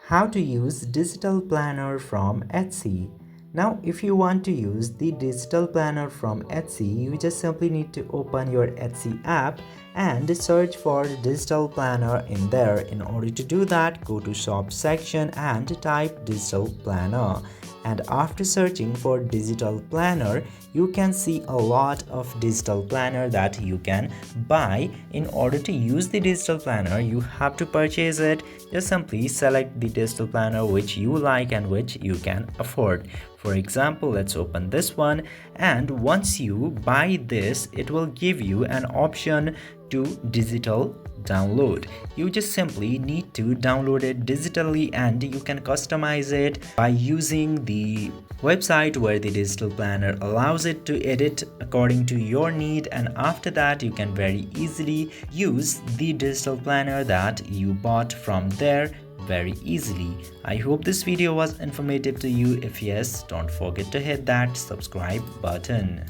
How to use digital planner from Etsy. Now if you want to use the digital planner from Etsy, you just simply need to open your Etsy app and search for digital planner in there. In order to do that, go to shop section and type digital planner. And after searching for digital planner, you can see a lot of digital planner that you can buy. In order to use the digital planner, you have to purchase it. Just simply select the digital planner which you like and which you can afford. For example, let's open this one, and once you buy this, it will give you an option to digital download. You just simply need to download it digitally, and you can customize it by using the website where the digital planner allows it to edit according to your need, and after that you can very easily use the digital planner that you bought from there very easily. I hope this video was informative to you. If yes, don't forget to hit that subscribe button.